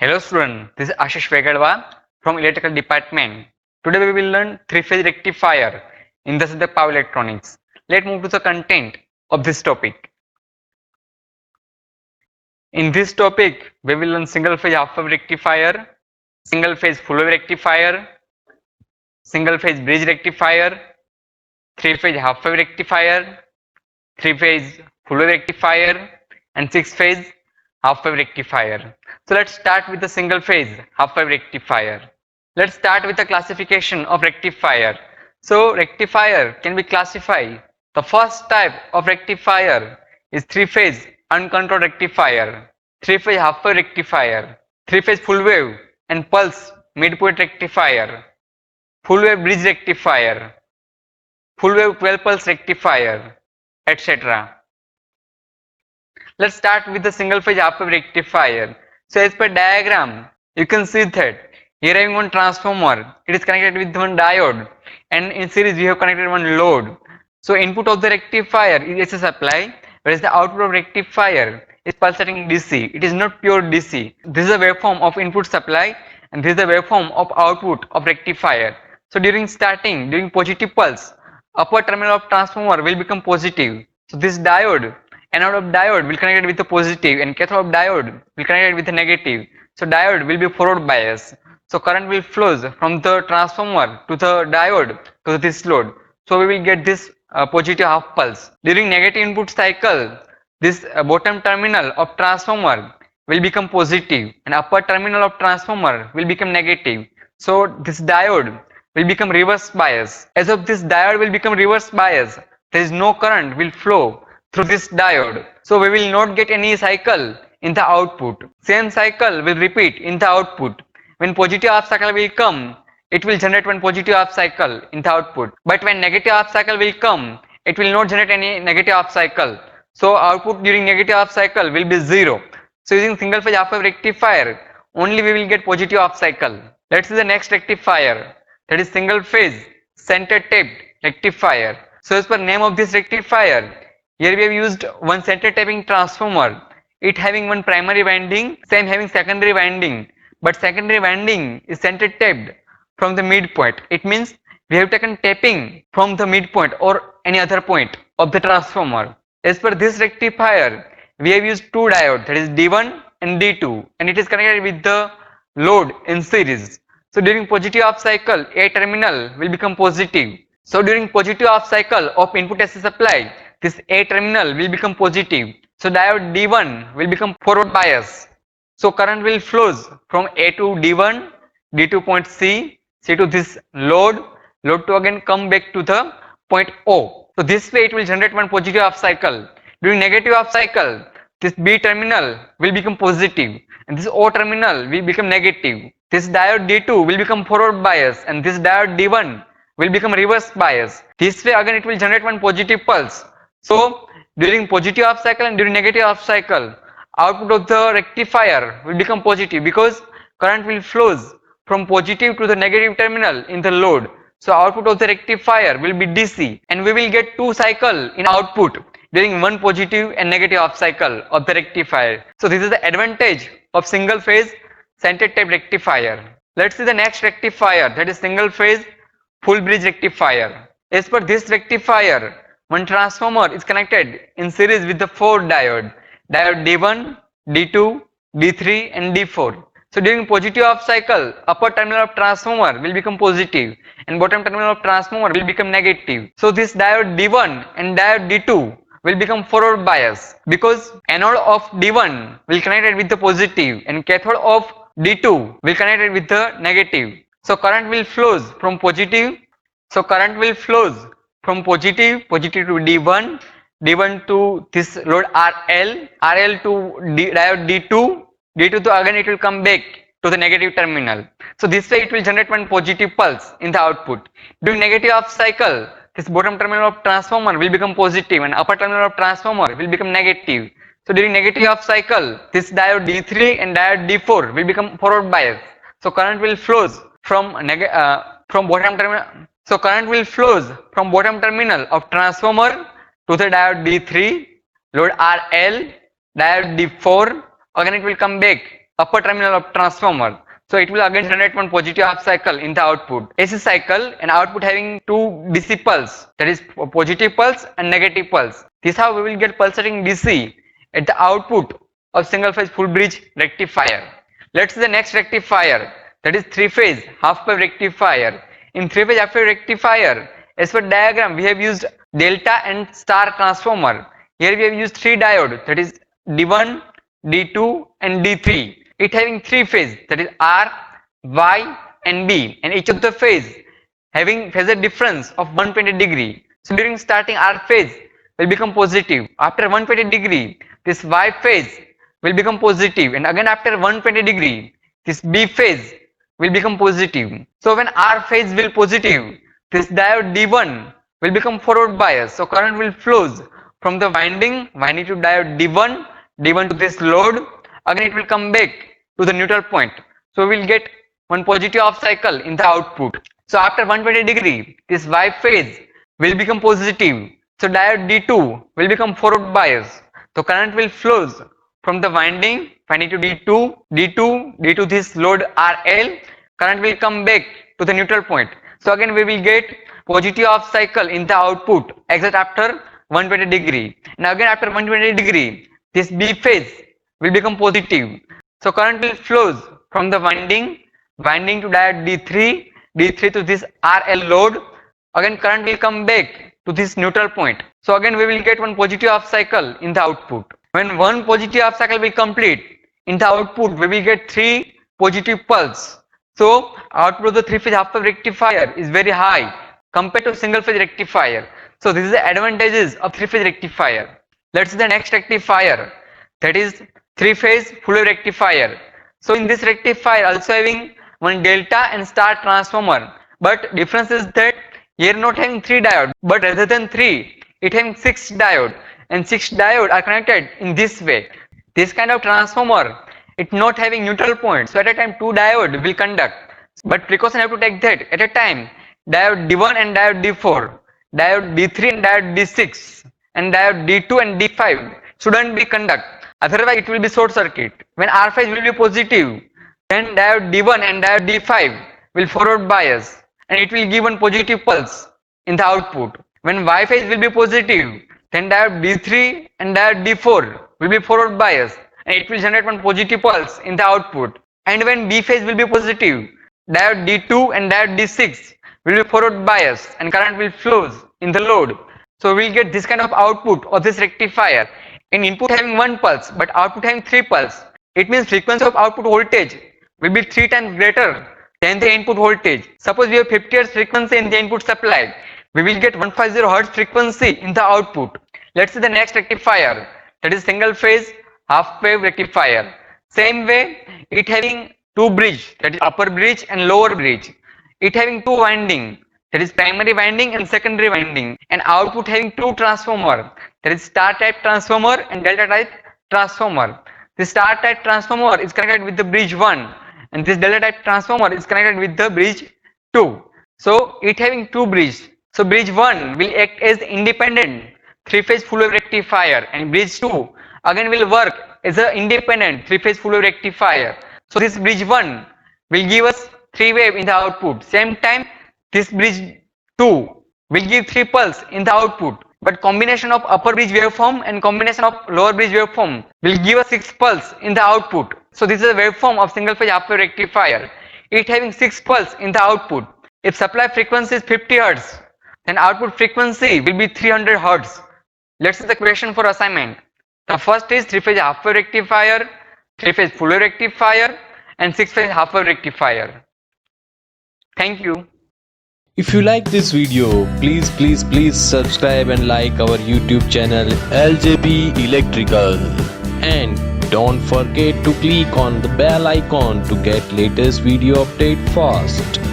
Hello student, this is Ashish Vegadwa from Electrical Department. Today we will learn three-phase rectifier in the subject power electronics. Let's move to the content of this topic. In this topic, we will learn single-phase half-wave rectifier, single-phase full-wave rectifier, single-phase bridge rectifier, three-phase half-wave rectifier, three-phase full-wave rectifier, and six-phase half-wave rectifier. So let's start with the single-phase half-wave rectifier. Let's start with the classification of rectifier. So rectifier can be classified. The first type of rectifier is three-phase uncontrolled rectifier, three-phase half-wave rectifier, three-phase full-wave and pulse midpoint rectifier, full-wave bridge rectifier, full-wave 12-pulse rectifier, etc. Let's start with the single phase half-wave rectifier. So as per diagram, you can see that here having one transformer, it is connected with one diode, and in series we have connected one load. So input of the rectifier is AC supply, whereas the output of rectifier is pulsating DC. It is not pure DC. This is a waveform of input supply, and this is the waveform of output of rectifier. So during positive pulse, upper terminal of transformer will become positive. So this diode, anode of diode will connect it with the positive and cathode of diode will connect it with the negative. So diode will be forward bias. So current will flows from the transformer to the diode to this load. So we will get this positive half pulse. During negative input cycle, this bottom terminal of transformer will become positive and upper terminal of transformer will become negative. So this diode will become reverse bias. As of this diode will become reverse bias, there is no current will flow through this diode. So we will not get any cycle in the output. Same cycle will repeat in the output. When positive half cycle will come, it will generate one positive half cycle in the output. But when negative half cycle will come, it will not generate any negative half cycle. So output during negative half cycle will be 0. So using single phase half wave rectifier, only we will get positive half cycle. Let's see the next rectifier, that is single phase center taped rectifier. So as per name of this rectifier, here we have used one center tapping transformer, it having one primary winding, same having secondary winding, but secondary winding is center tapped from the midpoint. It means we have taken tapping from the midpoint or any other point of the transformer. As per this rectifier, we have used two diodes, that is D1 and D2, and it is connected with the load in series. So during positive half cycle, A terminal will become positive. So during positive half cycle of input AC supply, this A terminal will become positive. So diode D1 will become forward bias. So current will flows from A to D1, D2 point C, C to this load to again come back to the point O. So this way it will generate one positive half cycle. During negative half cycle, this B terminal will become positive and this O terminal will become negative. This diode D2 will become forward bias and this diode D1 will become reverse bias. This way again it will generate one positive pulse. So during positive half cycle and during negative half cycle, output of the rectifier will become positive because current will flows from positive to the negative terminal in the load. So output of the rectifier will be DC and we will get two cycle in output during one positive and negative half cycle of the rectifier. So this is the advantage of single phase center tape rectifier. Let's see the next rectifier, that is single phase full bridge rectifier. As per this rectifier, one transformer is connected in series with the four diode D1, D2, D3 and D4. So during positive half cycle, upper terminal of transformer will become positive and bottom terminal of transformer will become negative. So this diode D1 and diode D2 will become forward bias because anode of D1 will connect it with the positive and cathode of D2 will connect it with the negative. So current will flows from positive. So current will flows from positive to D1, D1 to this load RL to diode D2, D2 to again it will come back to the negative terminal. So this way it will generate one positive pulse in the output. During negative half cycle, this bottom terminal of transformer will become positive and upper terminal of transformer will become negative. So during negative half cycle, this diode D3 and diode D4 will become forward bias. So current will flows from bottom terminal. So current will flows from bottom terminal of transformer to the diode D3, load RL, diode D4, again it will come back upper terminal of transformer. So it will again generate one positive half cycle in the output. AC cycle, an output having two DC pulse, that is positive pulse and negative pulse. This is how we will get pulsating DC at the output of single phase full bridge rectifier. Let's see the next rectifier, that is three phase half wave rectifier. In three phase half wave rectifier, as per diagram we have used delta and star transformer. Here we have used three diodes, that is D1, D2 and D3. It having three phase, that is R, Y and B, and each of the phase having phasor difference of 120 degree. So during starting R phase will become positive. After 120 degree, this Y phase will become positive, and again after 120 degree, this B phase will become positive. So when R phase will positive, this diode D1 will become forward bias. So current will flows from the winding to diode D1 to this load. Again it will come back to the neutral point. So we will get one positive half cycle in the output. So after 120 degree, this Y phase will become positive. So diode D2 will become forward bias. So current will flows from the winding to D2 this load RL. Current will come back to the neutral point. So again we will get positive half cycle in the output exit after 120 degree. Now again after 120 degree, this B phase will become positive. So current will flows from the winding to diode D3 to this RL load. Again current will come back to this neutral point. So again we will get one positive half cycle in the output. When one positive half cycle will complete, in the output we will get three positive pulse. So output of the three phase half wave rectifier is very high compared to single phase rectifier. So this is the advantages of three phase rectifier. Let's see the next rectifier, that is three phase full wave rectifier. So in this rectifier also having one delta and star transformer, but difference is that here not having three diode, but rather than three, it having 6 diode, and 6 diode are connected in this way. This kind of transformer, it not having neutral point, so at a time 2 diode will conduct, but precaution have to take that at a time diode D1 and diode D4, diode D3 and diode D6 and diode D2 and D5 shouldn't be conduct, otherwise it will be short circuit. When R phase will be positive, then diode D1 and diode D5 will forward bias and it will give one positive pulse in the output. When Y phase will be positive, then diode D3 and diode D4 will be forward bias and it will generate one positive pulse in the output. And when B phase will be positive, diode D2 and diode D6 will be forward bias and current will flows in the load. So we will get this kind of output of this rectifier. In input having 1 pulse but output having 3 pulse, it means frequency of output voltage will be 3 times greater than the input voltage. Suppose we have 50 Hz frequency in the input supply, we will get 150 Hz frequency in the output. Let's see the next rectifier, that is single phase half wave rectifier. Same way, it having 2 bridge, that is upper bridge and lower bridge. It having 2 winding, that is primary winding and secondary winding, and output having 2 transformer, that is star type transformer and delta type transformer. The star type transformer is connected with the bridge 1 and this delta type transformer is connected with the bridge 2. So it having 2 bridges. So bridge 1 will act as independent 3-phase full wave rectifier and bridge 2 again will work as an independent 3-phase full wave rectifier. So this bridge 1 will give us 3 wave in the output. Same time this bridge 2 will give 3 pulse in the output. But combination of upper bridge waveform and combination of lower bridge waveform will give us 6 pulse in the output. So this is a waveform of single phase half wave rectifier. It having 6 pulse in the output. If supply frequency is 50 Hz, then output frequency will be 300 Hz. Let's see the question for assignment. The first is 3-phase half wave rectifier, 3-phase full wave rectifier and 6-phase half wave rectifier. Thank you. If you like this video, please subscribe and like our YouTube channel LJP Electrical, and don't forget to click on the bell icon to get latest video update fast.